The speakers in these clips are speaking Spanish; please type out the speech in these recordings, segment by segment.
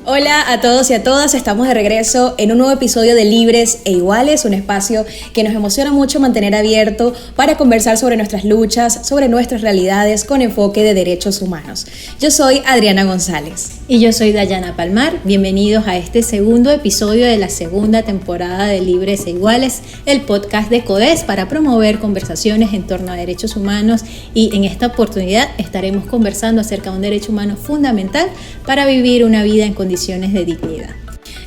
Hola a todos y a todas, estamos de regreso en un nuevo episodio de Libres e Iguales, un espacio que nos emociona mucho mantener abierto para conversar sobre nuestras luchas, sobre nuestras realidades con enfoque de derechos humanos. Yo soy Adriana González. Y yo soy Dayana Palmar. Bienvenidos a este segundo episodio de la segunda temporada de Libres e Iguales, el podcast de CODES para promover conversaciones en torno a derechos humanos, y en esta oportunidad estaremos conversando acerca de un derecho humano fundamental para vivir una vida en condiciones de dignidad.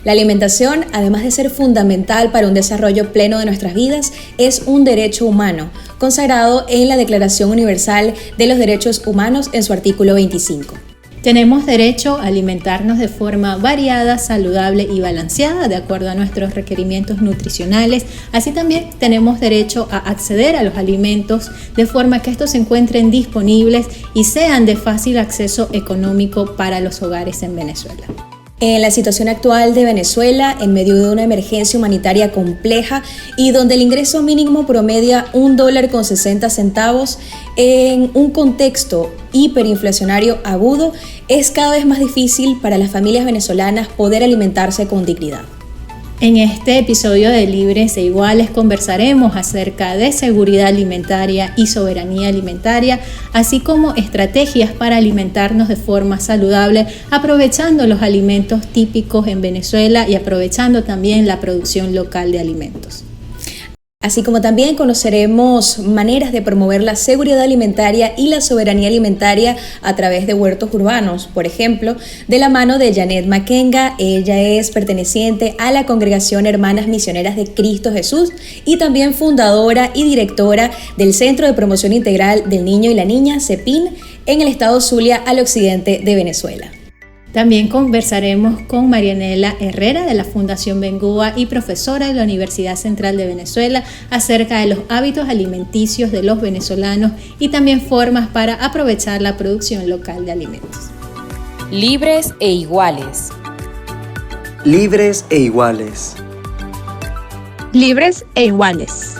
La alimentación, además de ser fundamental para un desarrollo pleno de nuestras vidas, es un derecho humano, consagrado en la Declaración Universal de los Derechos Humanos en su artículo 25. Tenemos derecho a alimentarnos de forma variada, saludable y balanceada de acuerdo a nuestros requerimientos nutricionales. Así también tenemos derecho a acceder a los alimentos de forma que estos se encuentren disponibles y sean de fácil acceso económico para los hogares en Venezuela. En la situación actual de Venezuela, en medio de una emergencia humanitaria compleja y donde el ingreso mínimo promedia $1.60 en un contexto hiperinflacionario agudo, es cada vez más difícil para las familias venezolanas poder alimentarse con dignidad. En este episodio de Libres e Iguales conversaremos acerca de seguridad alimentaria y soberanía alimentaria, así como estrategias para alimentarnos de forma saludable, aprovechando los alimentos típicos en Venezuela y aprovechando también la producción local de alimentos. Así como también conoceremos maneras de promover la seguridad alimentaria y la soberanía alimentaria a través de huertos urbanos, por ejemplo, de la mano de Janet Makenga. Ella es perteneciente a la Congregación Hermanas Misioneras de Cristo Jesús y también fundadora y directora del Centro de Promoción Integral del Niño y la Niña, CEPIN, en el estado Zulia, al occidente de Venezuela. También conversaremos con Marianela Herrera de la Fundación Bengoa y profesora de la Universidad Central de Venezuela acerca de los hábitos alimenticios de los venezolanos y también formas para aprovechar la producción local de alimentos. Libres e Iguales. Libres e Iguales. Libres e Iguales.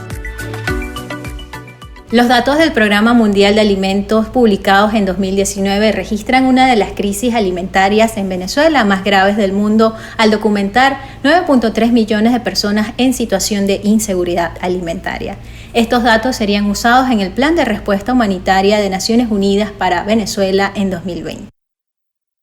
Los datos del Programa Mundial de Alimentos publicados en 2019 registran una de las crisis alimentarias en Venezuela más graves del mundo al documentar 9.3 millones de personas en situación de inseguridad alimentaria. Estos datos serían usados en el Plan de Respuesta Humanitaria de Naciones Unidas para Venezuela en 2020.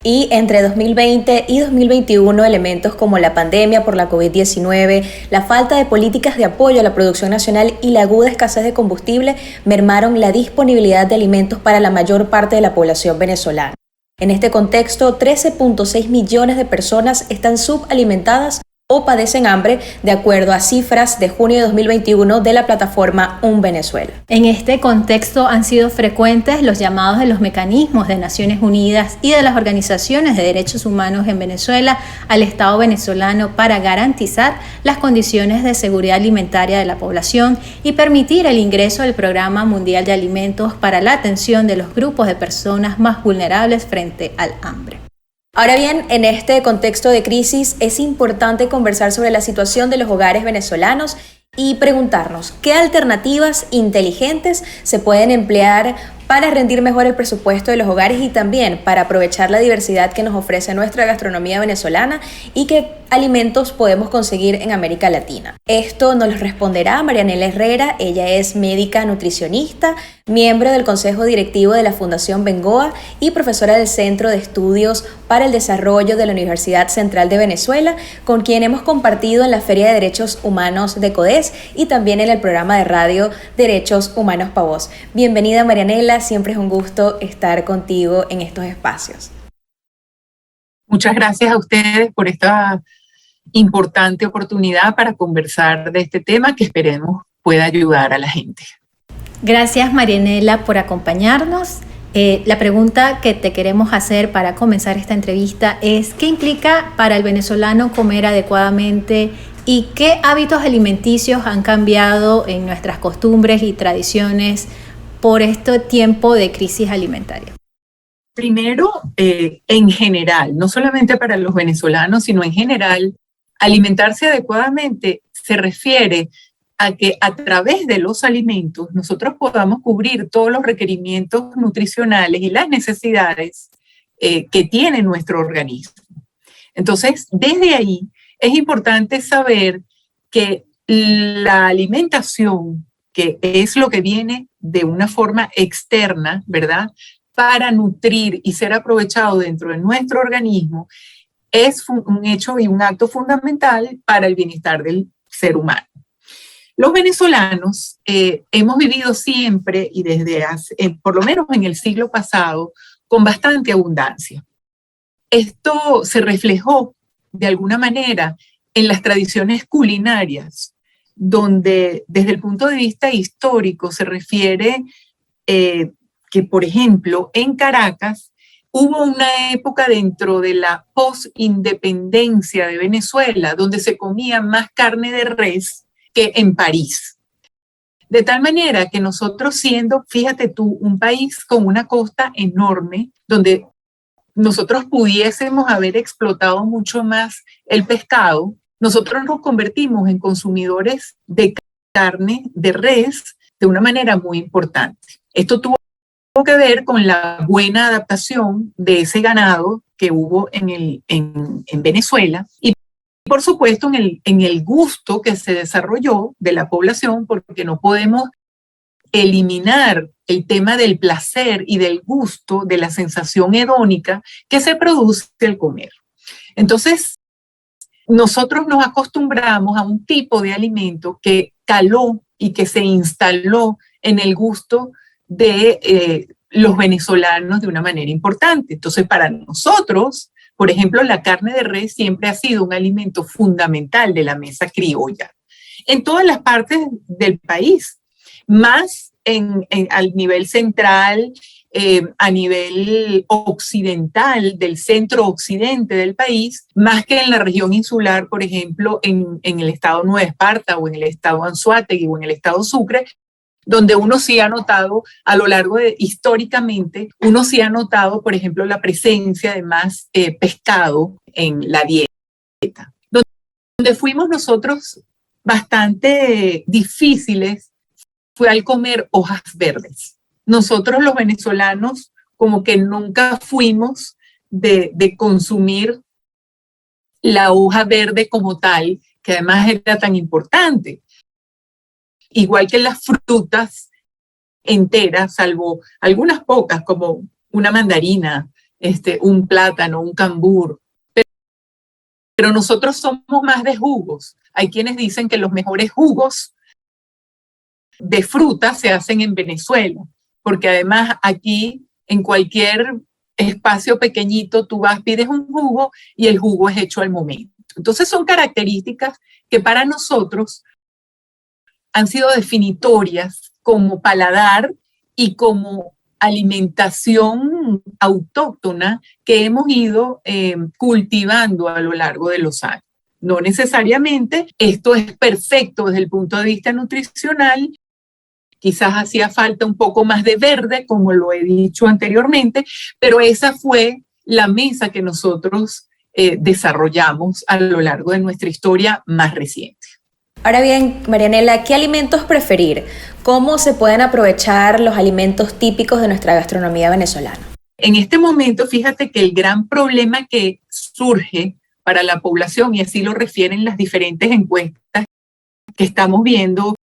Y entre 2020 y 2021, elementos como la pandemia por la COVID-19, la falta de políticas de apoyo a la producción nacional y la aguda escasez de combustible mermaron la disponibilidad de alimentos para la mayor parte de la población venezolana. En este contexto, 13.6 millones de personas están subalimentadas o padecen hambre, de acuerdo a cifras de junio de 2021 de la plataforma Un Venezuela. En este contexto han sido frecuentes los llamados de los mecanismos de Naciones Unidas y de las organizaciones de derechos humanos en Venezuela al Estado venezolano para garantizar las condiciones de seguridad alimentaria de la población y permitir el ingreso del Programa Mundial de Alimentos para la atención de los grupos de personas más vulnerables frente al hambre. Ahora bien, en este contexto de crisis es importante conversar sobre la situación de los hogares venezolanos y preguntarnos qué alternativas inteligentes se pueden emplear para rendir mejor el presupuesto de los hogares y también para aprovechar la diversidad que nos ofrece nuestra gastronomía venezolana y qué alimentos podemos conseguir en América Latina. Esto nos lo responderá Marianela Herrera. Ella es médica nutricionista, miembro del Consejo Directivo de la Fundación Bengoa y profesora del Centro de Estudios para el Desarrollo de la Universidad Central de Venezuela, con quien hemos compartido en la Feria de Derechos Humanos de CODES y también en el programa de radio Derechos Humanos Pa' Vos. Bienvenida, Marianela, siempre es un gusto estar contigo en estos espacios. Muchas gracias a ustedes por esta importante oportunidad para conversar de este tema que esperemos pueda ayudar a la gente. Gracias, Marianela, por acompañarnos. La pregunta que te queremos hacer para comenzar esta entrevista es ¿qué implica para el venezolano comer adecuadamente y qué hábitos alimenticios han cambiado en nuestras costumbres y tradiciones por este tiempo de crisis alimentaria? Primero, en general, no solamente para los venezolanos, sino en general, alimentarse adecuadamente se refiere a que a través de los alimentos nosotros podamos cubrir todos los requerimientos nutricionales y las necesidades que tiene nuestro organismo. Entonces, desde ahí es importante saber que la alimentación, que es lo que viene de una forma externa, ¿verdad?, para nutrir y ser aprovechado dentro de nuestro organismo, es un hecho y un acto fundamental para el bienestar del ser humano. Los venezolanos hemos vivido siempre y desde hace, por lo menos en el siglo pasado, con bastante abundancia. Esto se reflejó de alguna manera en las tradiciones culinarias, donde desde el punto de vista histórico se refiere que, por ejemplo, en Caracas hubo una época dentro de la post-independencia de Venezuela donde se comía más carne de res que en París. De tal manera que nosotros siendo, fíjate tú, un país con una costa enorme, donde nosotros pudiésemos haber explotado mucho más el pescado, nosotros nos convertimos en consumidores de carne de res de una manera muy importante. Esto tuvo que ver con la buena adaptación de ese ganado que hubo en Venezuela y por supuesto en el gusto que se desarrolló de la población, porque no podemos eliminar el tema del placer y del gusto, de la sensación hedónica que se produce al comer. Entonces, nosotros nos acostumbramos a un tipo de alimento que caló y que se instaló en el gusto de los venezolanos de una manera importante. Entonces, para nosotros, por ejemplo, la carne de res siempre ha sido un alimento fundamental de la mesa criolla en todas las partes del país, más al nivel central, a nivel occidental, del centro-occidente del país, más que en la región insular, por ejemplo, en el estado Nueva Esparta o en el estado Anzoátegui o en el estado Sucre, donde uno sí ha notado a lo largo históricamente, uno sí ha notado, por ejemplo, la presencia de más pescado en la dieta. Donde fuimos nosotros bastante difíciles fue al comer hojas verdes. Nosotros los venezolanos como que nunca fuimos de consumir la hoja verde como tal, que además era tan importante. Igual que las frutas enteras, salvo algunas pocas, como una mandarina, un plátano, un cambur. Pero nosotros somos más de jugos. Hay quienes dicen que los mejores jugos de fruta se hacen en Venezuela, porque además aquí en cualquier espacio pequeñito tú vas, pides un jugo y el jugo es hecho al momento. Entonces son características que para nosotros han sido definitorias como paladar y como alimentación autóctona que hemos ido cultivando a lo largo de los años. No necesariamente esto es perfecto desde el punto de vista nutricional. Quizás hacía falta un poco más de verde, como lo he dicho anteriormente, pero esa fue la mesa que nosotros desarrollamos a lo largo de nuestra historia más reciente. Ahora bien, Marianela, ¿qué alimentos preferir? ¿Cómo se pueden aprovechar los alimentos típicos de nuestra gastronomía venezolana? En este momento, fíjate que el gran problema que surge para la población, y así lo refieren las diferentes encuestas que estamos viendo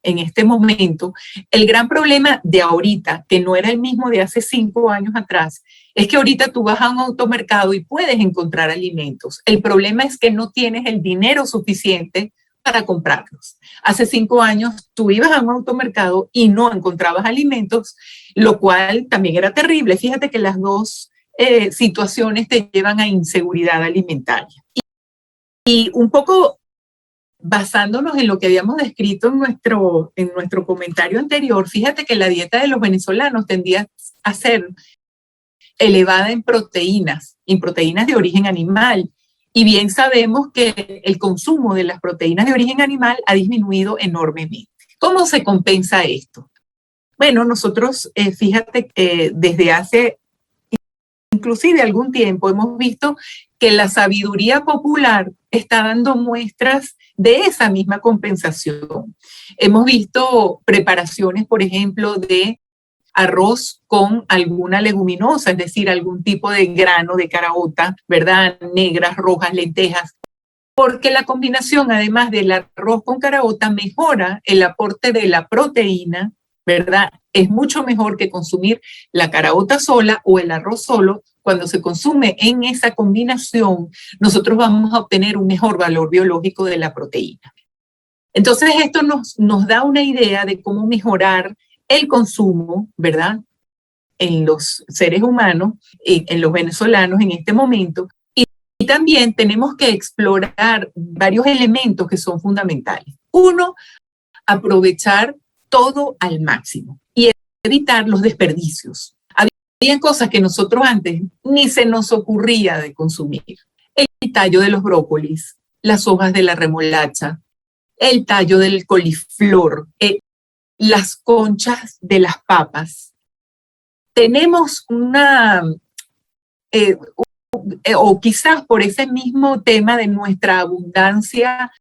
en este momento, el gran problema de ahorita, que no era el mismo de hace 5 años atrás, es que ahorita tú vas a un automercado y puedes encontrar alimentos. El problema es que no tienes el dinero suficiente para comprarlos. Hace 5 años tú ibas a un automercado y no encontrabas alimentos, lo cual también era terrible. Fíjate que las dos situaciones te llevan a inseguridad alimentaria. Y un poco basándonos en lo que habíamos descrito en nuestro comentario anterior, fíjate que la dieta de los venezolanos tendía a ser elevada en proteínas de origen animal. Y bien sabemos que el consumo de las proteínas de origen animal ha disminuido enormemente. ¿Cómo se compensa esto? Bueno, nosotros, fíjate que desde hace inclusive algún tiempo hemos visto que la sabiduría popular está dando muestras de esa misma compensación. Hemos visto preparaciones, por ejemplo, de arroz con alguna leguminosa, es decir, algún tipo de grano de caraota, ¿verdad? Negras, rojas, lentejas, porque la combinación, además del arroz con caraota, mejora el aporte de la proteína, ¿verdad? Es mucho mejor que consumir la caraota sola o el arroz solo. Cuando se consume en esa combinación, nosotros vamos a obtener un mejor valor biológico de la proteína. Entonces, esto nos da una idea de cómo mejorar el consumo, ¿verdad?, en los seres humanos, en los venezolanos en este momento. Y también tenemos que explorar varios elementos que son fundamentales. Uno, aprovechar todo al máximo y evitar los desperdicios. Había cosas que nosotros antes ni se nos ocurría de consumir. El tallo de los brócolis, las hojas de la remolacha, el tallo del coliflor, las conchas de las papas. Tenemos o quizás por ese mismo tema de nuestra abundancia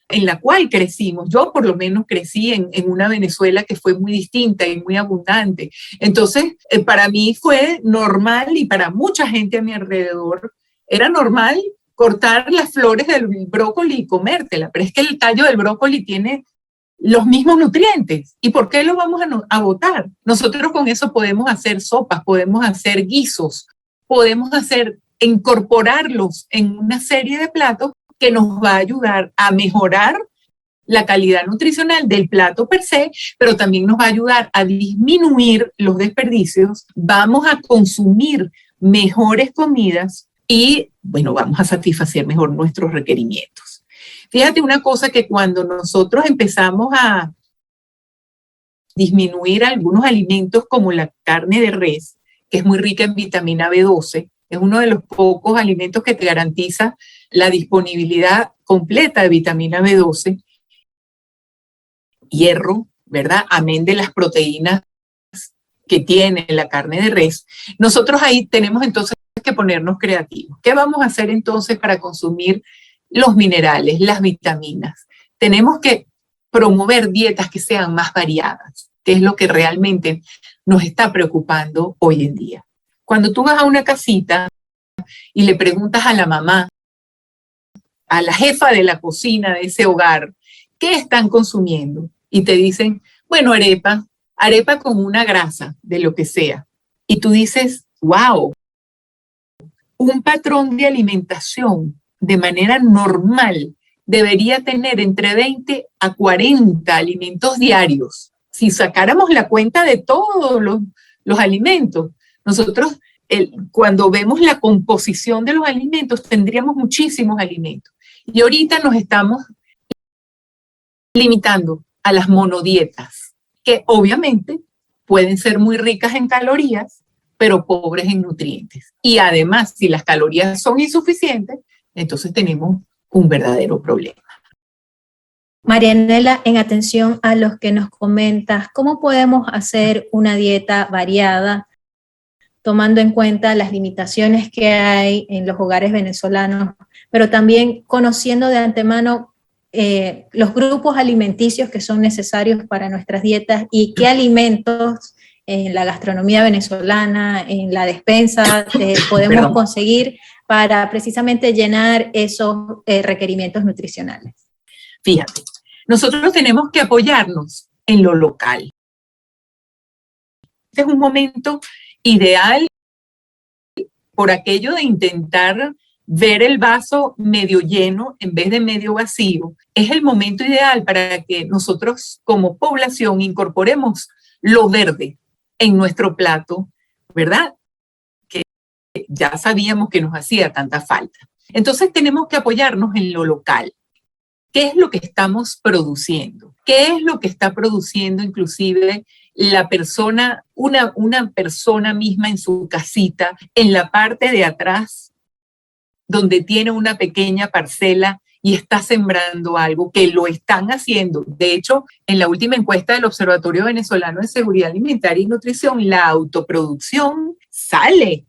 en la cual crecimos. Yo por lo menos crecí en una Venezuela que fue muy distinta y muy abundante. Entonces, para mí fue normal, y para mucha gente a mi alrededor, era normal cortar las flores del brócoli y comértela, pero es que el tallo del brócoli tiene los mismos nutrientes. ¿Y por qué lo vamos a botar? Nosotros con eso podemos hacer sopas, podemos hacer guisos, podemos incorporarlos en una serie de platos que nos va a ayudar a mejorar la calidad nutricional del plato per se, pero también nos va a ayudar a disminuir los desperdicios. Vamos a consumir mejores comidas y, bueno, vamos a satisfacer mejor nuestros requerimientos. Fíjate una cosa, que cuando nosotros empezamos a disminuir algunos alimentos como la carne de res, que es muy rica en vitamina B12, es uno de los pocos alimentos que te garantiza la disponibilidad completa de vitamina B12, hierro, ¿verdad? Amén de las proteínas que tiene la carne de res. Nosotros ahí tenemos entonces que ponernos creativos. ¿Qué vamos a hacer entonces para consumir los minerales, las vitaminas? Tenemos que promover dietas que sean más variadas, que es lo que realmente nos está preocupando hoy en día. Cuando tú vas a una casita y le preguntas a la mamá, a la jefa de la cocina de ese hogar, ¿qué están consumiendo? Y te dicen, bueno, arepa con una grasa, de lo que sea. Y tú dices, wow, un patrón de alimentación de manera normal debería tener entre 20 a 40 alimentos diarios. Si sacáramos la cuenta de todos los alimentos, nosotros cuando vemos la composición de los alimentos tendríamos muchísimos alimentos. Y ahorita nos estamos limitando a las monodietas, que obviamente pueden ser muy ricas en calorías, pero pobres en nutrientes. Y además, si las calorías son insuficientes, entonces tenemos un verdadero problema. Marianela, en atención a los que nos comentas, ¿cómo podemos hacer una dieta variada, tomando en cuenta las limitaciones que hay en los hogares venezolanos, pero también conociendo de antemano los grupos alimenticios que son necesarios para nuestras dietas y qué alimentos en la gastronomía venezolana, en la despensa, podemos conseguir para precisamente llenar esos requerimientos nutricionales? Fíjate, nosotros tenemos que apoyarnos en lo local. Este es un momento ideal por aquello de intentar ver el vaso medio lleno en vez de medio vacío. Es el momento ideal para que nosotros como población incorporemos lo verde en nuestro plato, ¿verdad? Que ya sabíamos que nos hacía tanta falta. Entonces tenemos que apoyarnos en lo local. ¿Qué es lo que estamos produciendo? ¿Qué es lo que está produciendo inclusive la persona, una persona misma en su casita, en la parte de atrás, donde tiene una pequeña parcela y está sembrando algo, que lo están haciendo? De hecho, en la última encuesta del Observatorio Venezolano de Seguridad Alimentaria y Nutrición, la autoproducción sale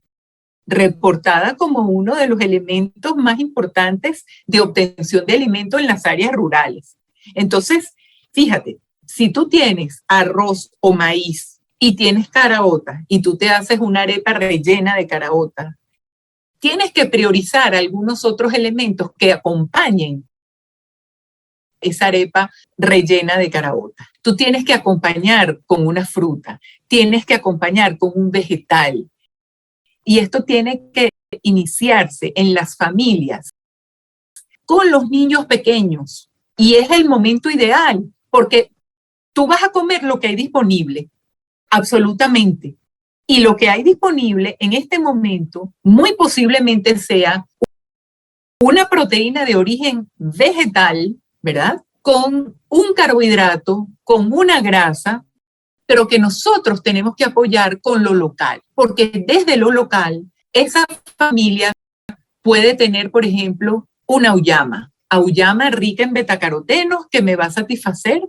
reportada como uno de los elementos más importantes de obtención de alimentos en las áreas rurales. Entonces, fíjate, si tú tienes arroz o maíz y tienes caraotas y tú te haces una arepa rellena de caraotas, tienes que priorizar algunos otros elementos que acompañen esa arepa rellena de caraotas. Tú tienes que acompañar con una fruta, tienes que acompañar con un vegetal. Y esto tiene que iniciarse en las familias, con los niños pequeños. Y es el momento ideal, porque tú vas a comer lo que hay disponible, absolutamente. Y lo que hay disponible en este momento muy posiblemente sea una proteína de origen vegetal, ¿verdad? Con un carbohidrato, con una grasa, pero que nosotros tenemos que apoyar con lo local, porque desde lo local, esa familia puede tener, por ejemplo, una auyama rica en betacarotenos que me va a satisfacer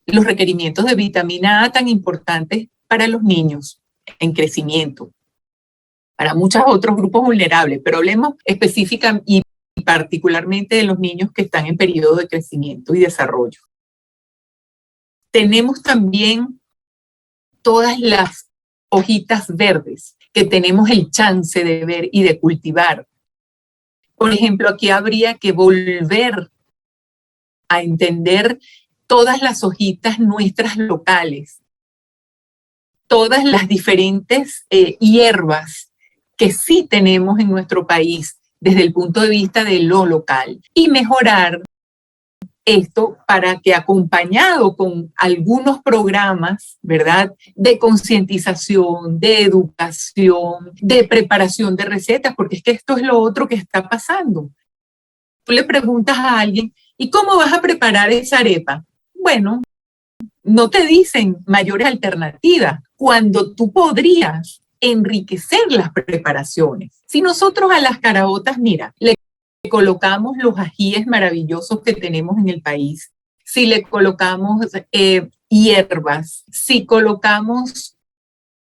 los requerimientos de vitamina A tan importantes para los niños en crecimiento, para muchos otros grupos vulnerables, pero hablemos específica y particularmente de los niños que están en periodo de crecimiento y desarrollo. Tenemos también todas las hojitas verdes que tenemos el chance de ver y de cultivar. Por ejemplo, aquí habría que volver a entender todas las hojitas nuestras locales, todas las diferentes hierbas que sí tenemos en nuestro país desde el punto de vista de lo local y mejorar esto para que acompañado con algunos programas, ¿verdad?, de concientización, de educación, de preparación de recetas, porque es que esto es lo otro que está pasando. Tú le preguntas a alguien, ¿y cómo vas a preparar esa arepa? Bueno, no te dicen mayores alternativas cuando tú podrías enriquecer las preparaciones. Si nosotros a las caraotas, mira, le colocamos los ajíes maravillosos que tenemos en el país, si le colocamos hierbas, si colocamos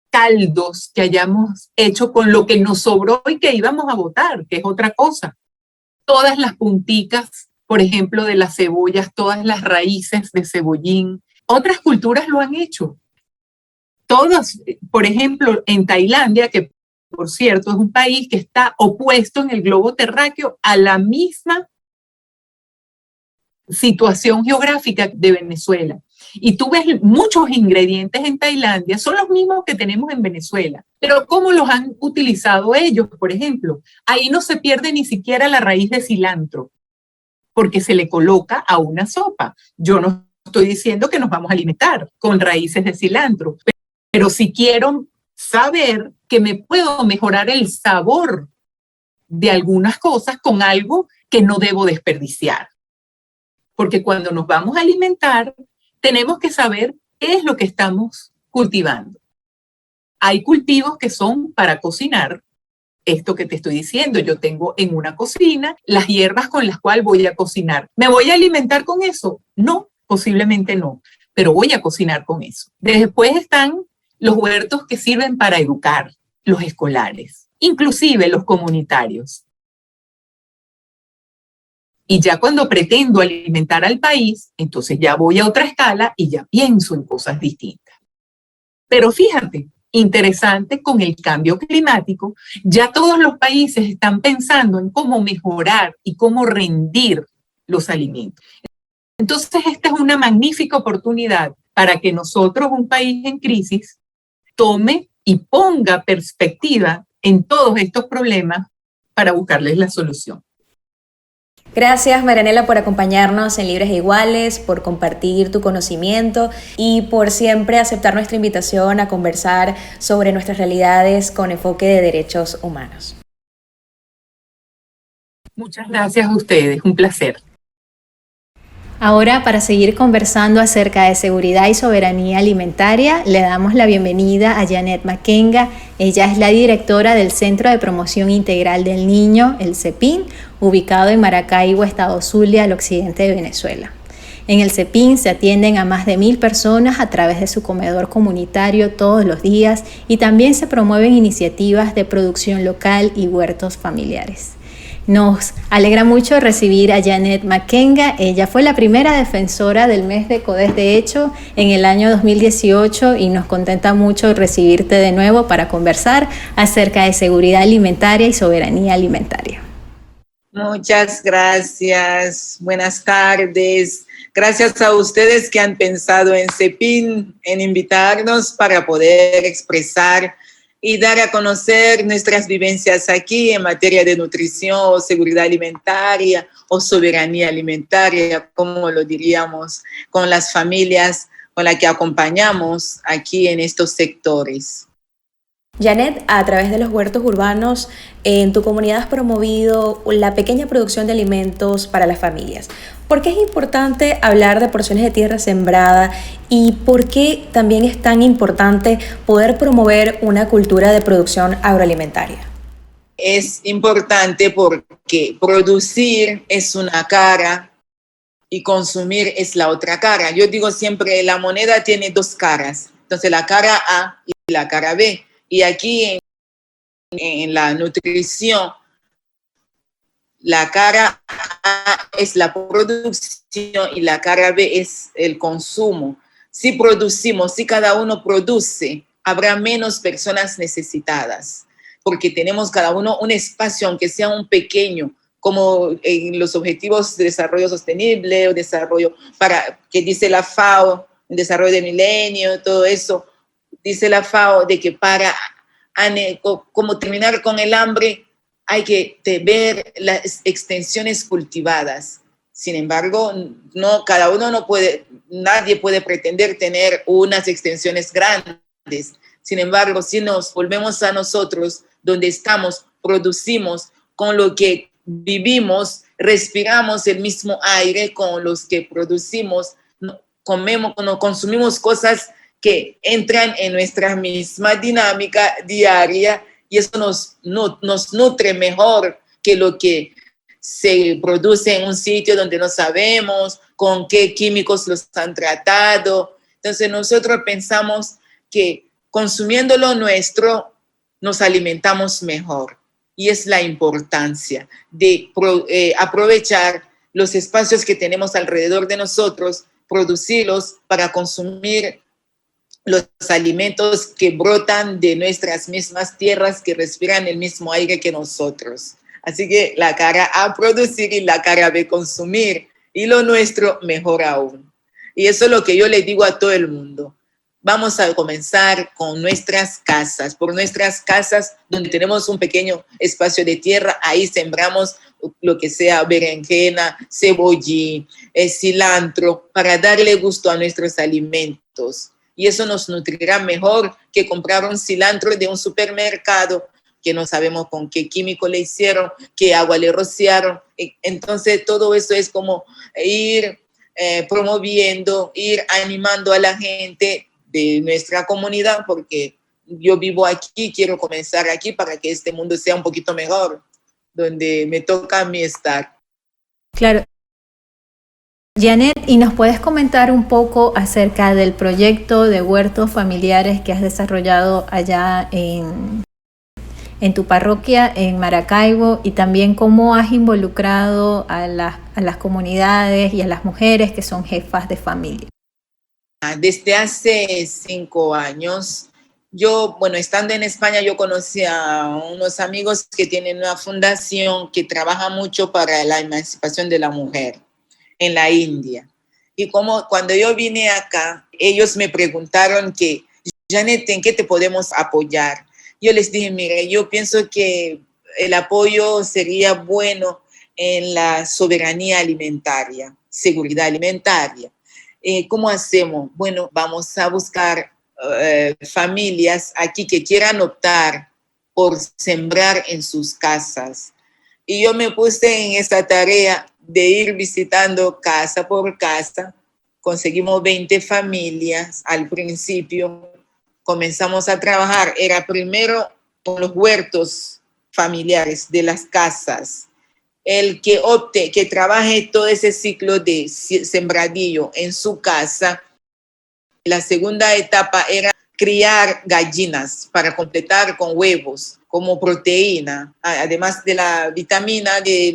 caldos que hayamos hecho con lo que nos sobró y que íbamos a botar, que es otra cosa. Todas las punticas, por ejemplo, de las cebollas, todas las raíces de cebollín, otras culturas lo han hecho. Todas, por ejemplo, en Tailandia, que por cierto es un país que está opuesto en el globo terráqueo a la misma situación geográfica de Venezuela. Y tú ves muchos ingredientes en Tailandia, son los mismos que tenemos en Venezuela. Pero ¿cómo los han utilizado ellos? Por ejemplo, ahí no se pierde ni siquiera la raíz de cilantro, porque se le coloca a una sopa. Yo no estoy diciendo que nos vamos a alimentar con raíces de cilantro, pero si quiero saber que me puedo mejorar el sabor de algunas cosas con algo que no debo desperdiciar. Porque cuando nos vamos a alimentar, tenemos que saber qué es lo que estamos cultivando. Hay cultivos que son para cocinar. Esto que te estoy diciendo, yo tengo en una cocina las hierbas con las cuales voy a cocinar. ¿Me voy a alimentar con eso? No, posiblemente no, pero voy a cocinar con eso. Después están los huertos que sirven para educar, los escolares, inclusive los comunitarios. Y ya cuando pretendo alimentar al país, entonces ya voy a otra escala y ya pienso en cosas distintas. Pero fíjate, interesante, con el cambio climático, ya todos los países están pensando en cómo mejorar y cómo rendir los alimentos. Entonces esta es una magnífica oportunidad para que nosotros, un país en crisis, tome y ponga perspectiva en todos estos problemas para buscarles la solución. Gracias, Marianela, por acompañarnos en Libres e Iguales, por compartir tu conocimiento y por siempre aceptar nuestra invitación a conversar sobre nuestras realidades con enfoque de derechos humanos. Muchas gracias a ustedes, un placer. Ahora, para seguir conversando acerca de seguridad y soberanía alimentaria, le damos la bienvenida a Janet Makenga. Ella es la directora del Centro de Promoción Integral del Niño, el CEPIN, ubicado en Maracaibo, estado Zulia, al occidente de Venezuela. En el CEPIN se atienden a más de 1.000 personas a través de su comedor comunitario todos los días y también se promueven iniciativas de producción local y huertos familiares. Nos alegra mucho recibir a Janet Makenga. Ella fue la primera defensora del mes de CODES, de hecho, en el año 2018, y nos contenta mucho recibirte de nuevo para conversar acerca de seguridad alimentaria y soberanía alimentaria. Muchas gracias. Buenas tardes. Gracias a ustedes que han pensado en CEPIN, en invitarnos para poder expresar y dar a conocer nuestras vivencias aquí en materia de nutrición o seguridad alimentaria o soberanía alimentaria, como lo diríamos, con las familias con las que acompañamos aquí en estos sectores. Janet, a través de los huertos urbanos, en tu comunidad has promovido la pequeña producción de alimentos para las familias. ¿Por qué es importante hablar de porciones de tierra sembrada y por qué también es tan importante poder promover una cultura de producción agroalimentaria? Es importante porque producir es una cara y consumir es la otra cara. Yo digo siempre, la moneda tiene dos caras, entonces la cara A y la cara B. Y aquí en la nutrición, la cara A es la producción y la cara B es el consumo. Si producimos, si cada uno produce, habrá menos personas necesitadas, porque tenemos cada uno un espacio, aunque sea un pequeño, como en los objetivos de desarrollo sostenible o desarrollo que dice la FAO, el desarrollo del milenio, todo eso. Dice la FAO de que para como terminar con el hambre hay que ver las extensiones cultivadas. Sin embargo, nadie puede pretender tener unas extensiones grandes. Sin embargo, si nos volvemos a nosotros, donde estamos, producimos con lo que vivimos, respiramos el mismo aire con los que producimos, consumimos cosas que entran en nuestra misma dinámica diaria y eso nos nutre mejor que lo que se produce en un sitio donde no sabemos con qué químicos los han tratado. Entonces nosotros pensamos que consumiendo lo nuestro nos alimentamos mejor y es la importancia de aprovechar los espacios que tenemos alrededor de nosotros, producirlos para consumir los alimentos que brotan de nuestras mismas tierras, que respiran el mismo aire que nosotros. Así que la cara A, producir, y la cara B, consumir. Y lo nuestro, mejor aún. Y eso es lo que yo le digo a todo el mundo. Vamos a comenzar con nuestras casas. Por nuestras casas, donde tenemos un pequeño espacio de tierra, ahí sembramos lo que sea berenjena, cebollín, cilantro, para darle gusto a nuestros alimentos. Y eso nos nutrirá mejor que comprar un cilantro de un supermercado que no sabemos con qué químico le hicieron, qué agua le rociaron. Entonces, todo eso es como ir promoviendo, ir animando a la gente de nuestra comunidad, porque yo vivo aquí, quiero comenzar aquí para que este mundo sea un poquito mejor, donde me toca a mí estar. Claro. Janet, ¿y nos puedes comentar un poco acerca del proyecto de huertos familiares que has desarrollado allá en tu parroquia en Maracaibo y también cómo has involucrado a las comunidades y a las mujeres que son jefas de familia? Desde hace 5 años, yo, estando en España, yo conocí a unos amigos que tienen una fundación que trabaja mucho para la emancipación de la mujer en la India. Y cuando yo vine acá, ellos me preguntaron que, Janet, ¿en qué te podemos apoyar? Yo les dije, mire, yo pienso que el apoyo sería bueno en la soberanía alimentaria, seguridad alimentaria. ¿Cómo hacemos? Bueno, vamos a buscar familias aquí que quieran optar por sembrar en sus casas. Y yo me puse en esta tarea de ir visitando casa por casa. Conseguimos 20 familias al principio. Comenzamos a trabajar. Era primero con los huertos familiares de las casas. El que opte, que trabaje todo ese ciclo de sembradillo en su casa. La segunda etapa era criar gallinas para completar con huevos como proteína, además de la vitamina de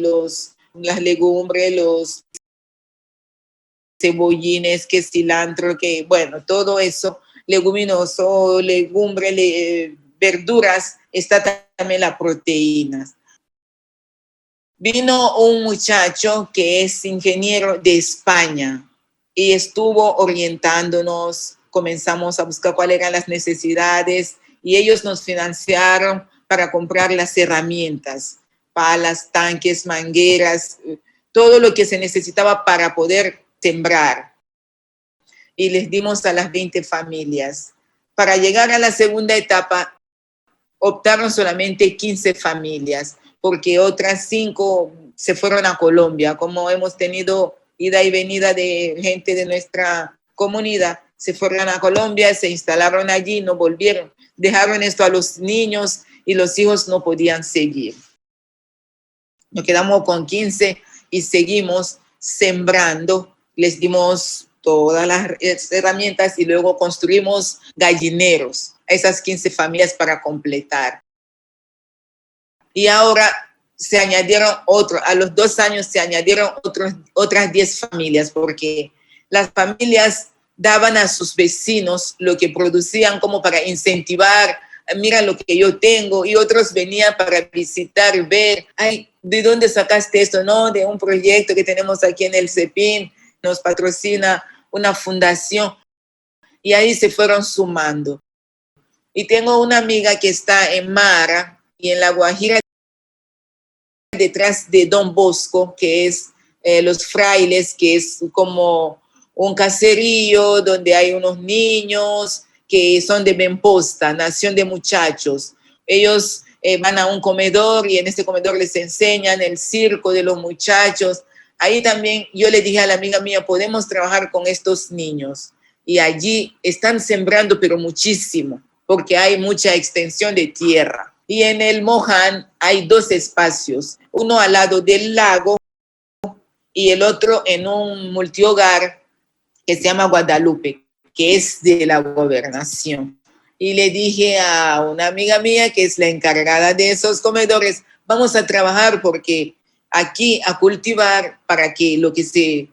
las legumbres, los cebollines, que cilantro, que bueno, todo eso, leguminoso, legumbre, verduras, está también las proteínas. Vino un muchacho que es ingeniero de España y estuvo orientándonos, comenzamos a buscar cuáles eran las necesidades y ellos nos financiaron para comprar las herramientas, palas, tanques, mangueras, todo lo que se necesitaba para poder sembrar. Y les dimos a las 20 familias. Para llegar a la segunda etapa, optaron solamente 15 familias, porque otras 5 se fueron a Colombia. Como hemos tenido ida y venida de gente de nuestra comunidad, se fueron a Colombia, se instalaron allí, no volvieron. Dejaron esto a los niños y los hijos no podían seguir. Nos quedamos con 15 y seguimos sembrando. Les dimos todas las herramientas y luego construimos gallineros a esas 15 familias para completar. Y ahora se añadieron a los 2 años se añadieron otras 10 familias, porque las familias daban a sus vecinos lo que producían como para incentivar, mira lo que yo tengo, y otros venían para visitar, ver, ay, ¿de dónde sacaste esto? No, de un proyecto que tenemos aquí en el CEPIN, nos patrocina una fundación, y ahí se fueron sumando. Y tengo una amiga que está en Mara y en La Guajira, detrás de Don Bosco, que es Los Frailes, que es como un caserío donde hay unos niños que son de Benposta, Nación de Muchachos. Ellos van a un comedor y en este comedor les enseñan el circo de los muchachos. Ahí también yo le dije a la amiga mía, podemos trabajar con estos niños. Y allí están sembrando, pero muchísimo, porque hay mucha extensión de tierra. Y en el Moján hay 2 espacios, uno al lado del lago y el otro en un multihogar que se llama Guadalupe, que es de la gobernación. Y le dije a una amiga mía que es la encargada de esos comedores, vamos a trabajar porque aquí a cultivar para que lo que se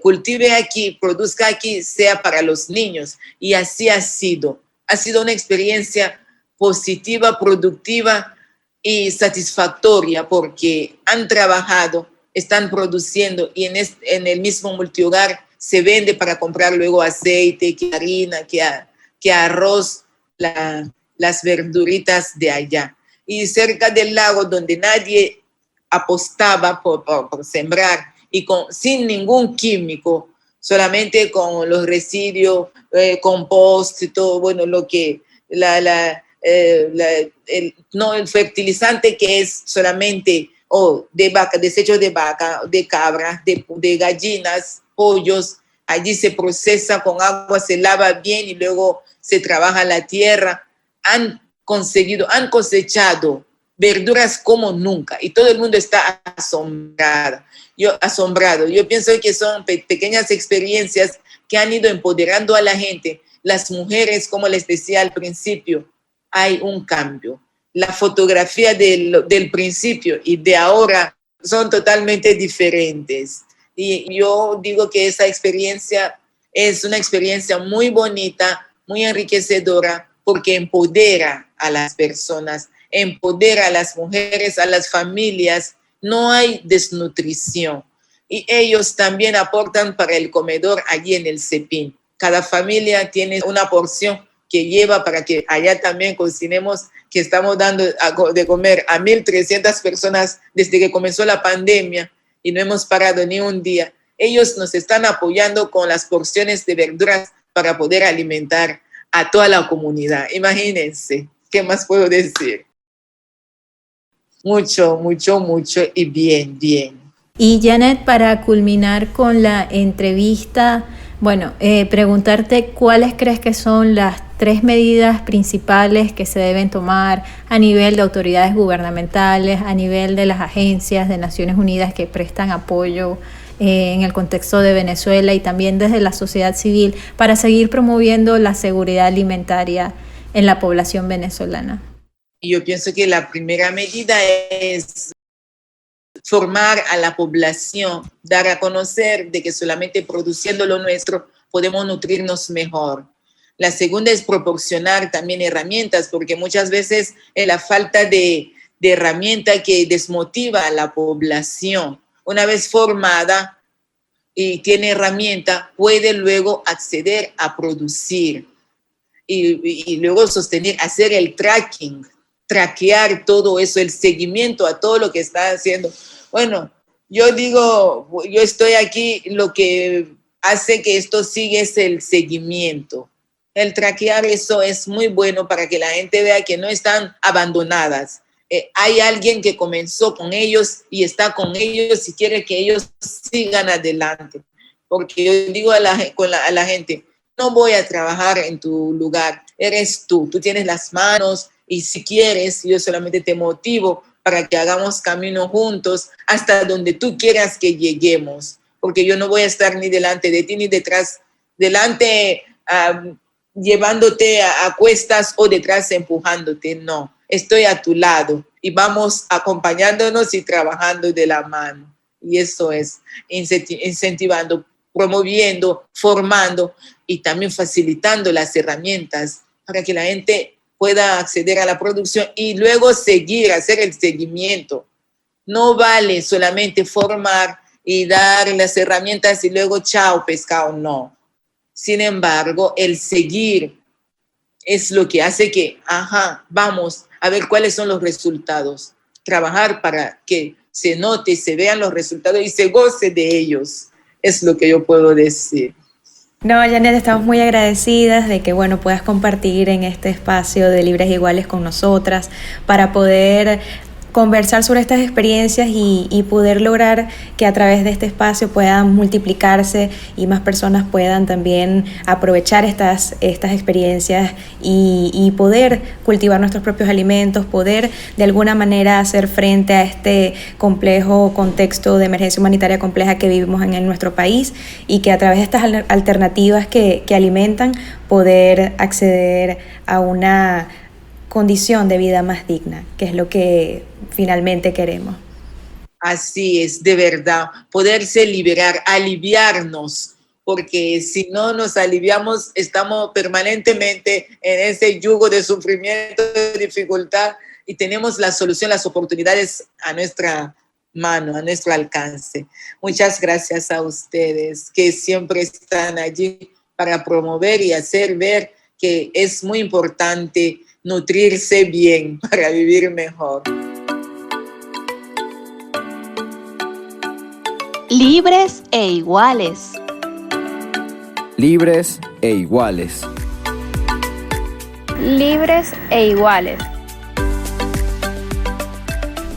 cultive aquí, produzca aquí, sea para los niños. Y así ha sido. Ha sido una experiencia positiva, productiva y satisfactoria porque han trabajado, están produciendo y en el mismo multihogar se vende para comprar luego aceite, que harina, que arroz, las verduritas de allá. Y cerca del lago donde nadie apostaba por sembrar y sin ningún químico, solamente con los residuos, compost y todo, bueno, lo que el fertilizante que es solamente de vaca, desechos de vaca, de cabra, de gallinas, pollos, allí se procesa con agua, se lava bien y luego se trabaja la tierra. Han cosechado verduras como nunca y todo el mundo está asombrado. Yo pienso que son pequeñas experiencias que han ido empoderando a la gente. Las mujeres, como les decía al principio, hay un cambio. La fotografía del principio y de ahora son totalmente diferentes. Y yo digo que esa experiencia es una experiencia muy bonita, muy enriquecedora, porque empodera a las personas, empodera a las mujeres, a las familias. No hay desnutrición. Y ellos también aportan para el comedor allí en el CEPIN. Cada familia tiene una porción que lleva para que allá también cocinemos, que estamos dando de comer a 1.300 personas desde que comenzó la pandemia y no hemos parado ni un día. Ellos nos están apoyando con las porciones de verduras para poder alimentar a toda la comunidad. Imagínense, ¿qué más puedo decir? Mucho, mucho, mucho y bien, bien. Y Janet, para culminar con la entrevista, preguntarte cuáles crees que son las 3 medidas principales que se deben tomar a nivel de autoridades gubernamentales, a nivel de las agencias de Naciones Unidas que prestan apoyo en el contexto de Venezuela y también desde la sociedad civil para seguir promoviendo la seguridad alimentaria en la población venezolana? Yo pienso que la primera medida es formar a la población, dar a conocer de que solamente produciendo lo nuestro podemos nutrirnos mejor. La segunda es proporcionar también herramientas, porque muchas veces es la falta de herramienta que desmotiva a la población. Una vez formada y tiene herramienta, puede luego acceder a producir y luego sostener, hacer el tracking, traquear todo eso, el seguimiento a todo lo que está haciendo. Bueno, yo digo, yo estoy aquí, lo que hace que esto siga es el seguimiento. El traquear eso es muy bueno para que la gente vea que no están abandonadas. Hay alguien que comenzó con ellos y está con ellos y quiere que ellos sigan adelante. Porque yo digo a la gente, no voy a trabajar en tu lugar, eres tú tienes las manos y si quieres, yo solamente te motivo para que hagamos camino juntos hasta donde tú quieras que lleguemos. Porque yo no voy a estar ni delante de ti ni detrás, delante llevándote a cuestas o detrás empujándote, no. Estoy a tu lado y vamos acompañándonos y trabajando de la mano. Y eso es incentivando, promoviendo, formando y también facilitando las herramientas para que la gente pueda acceder a la producción y luego hacer el seguimiento. No vale solamente formar y dar las herramientas y luego chao pescado, no. Sin embargo, el seguir es lo que hace que, vamos a ver cuáles son los resultados. Trabajar para que se note, se vean los resultados y se goce de ellos. Es lo que yo puedo decir. No, Janet, estamos muy agradecidas de que puedas compartir en este espacio de Libres e Iguales con nosotras para poder conversar sobre estas experiencias y poder lograr que a través de este espacio puedan multiplicarse y más personas puedan también aprovechar estas experiencias y poder cultivar nuestros propios alimentos, poder de alguna manera hacer frente a este complejo contexto de emergencia humanitaria compleja que vivimos en nuestro país y que a través de estas alternativas que alimentan poder acceder a una condición de vida más digna, que es lo que finalmente queremos. Así es, de verdad, poderse liberar, aliviarnos, porque si no nos aliviamos, estamos permanentemente en ese yugo de sufrimiento, de dificultad, y tenemos la solución, las oportunidades a nuestra mano, a nuestro alcance. Muchas gracias a ustedes, que siempre están allí para promover y hacer ver que es muy importante nutrirse bien para vivir mejor. Libres e iguales. Libres e iguales. Libres e iguales.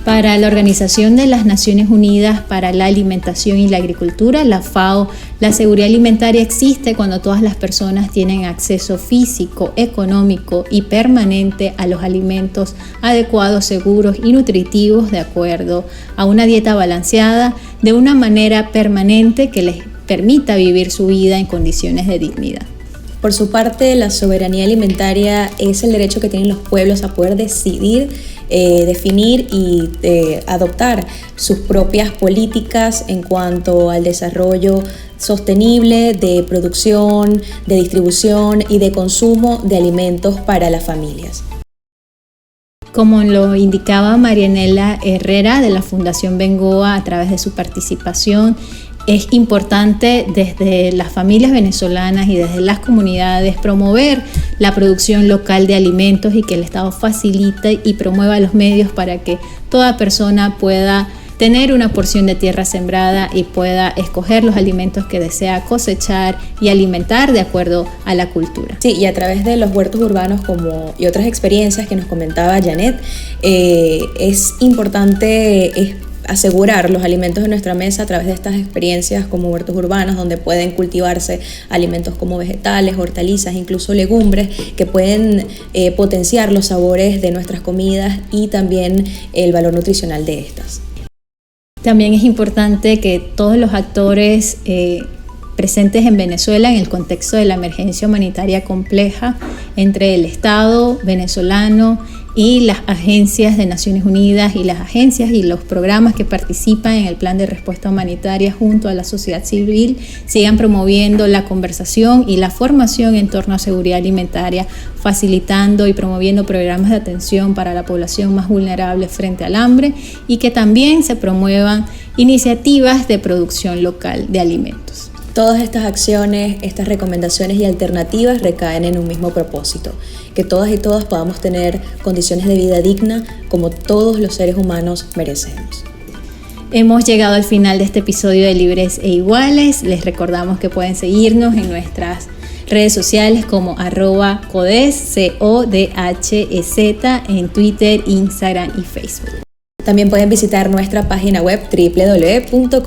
Para la Organización de las Naciones Unidas para la Alimentación y la Agricultura, la FAO, la seguridad alimentaria existe cuando todas las personas tienen acceso físico, económico y permanente a los alimentos adecuados, seguros y nutritivos de acuerdo a una dieta balanceada de una manera permanente que les permita vivir su vida en condiciones de dignidad. Por su parte, la soberanía alimentaria es el derecho que tienen los pueblos a poder decidir, definir y adoptar sus propias políticas en cuanto al desarrollo sostenible de producción, de distribución y de consumo de alimentos para las familias. Como lo indicaba Marianela Herrera de la Fundación Bengoa a través de su participación, es importante desde las familias venezolanas y desde las comunidades promover la producción local de alimentos y que el Estado facilite y promueva los medios para que toda persona pueda tener una porción de tierra sembrada y pueda escoger los alimentos que desea cosechar y alimentar de acuerdo a la cultura. Sí, y a través de los huertos urbanos y otras experiencias que nos comentaba Janet, es importante asegurar los alimentos de nuestra mesa a través de estas experiencias como huertos urbanos, donde pueden cultivarse alimentos como vegetales, hortalizas, incluso legumbres, que pueden potenciar los sabores de nuestras comidas y también el valor nutricional de estas. También es importante que todos los actores presentes en Venezuela en el contexto de la emergencia humanitaria compleja entre el Estado venezolano y las agencias de Naciones Unidas y las agencias y los programas que participan en el plan de respuesta humanitaria junto a la sociedad civil sigan promoviendo la conversación y la formación en torno a seguridad alimentaria, facilitando y promoviendo programas de atención para la población más vulnerable frente al hambre, y que también se promuevan iniciativas de producción local de alimentos. Todas estas acciones, estas recomendaciones y alternativas recaen en un mismo propósito: que todas y todas podamos tener condiciones de vida digna como todos los seres humanos merecemos. Hemos llegado al final de este episodio de Libres e Iguales. Les recordamos que pueden seguirnos en nuestras redes sociales como @CODEZ, CODHEZ, en Twitter, Instagram y Facebook. También pueden visitar nuestra página web www.codez.org.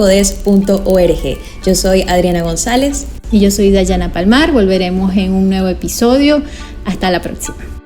Yo soy Adriana González. Y yo soy Dayana Palmar. Volveremos en un nuevo episodio. Hasta la próxima.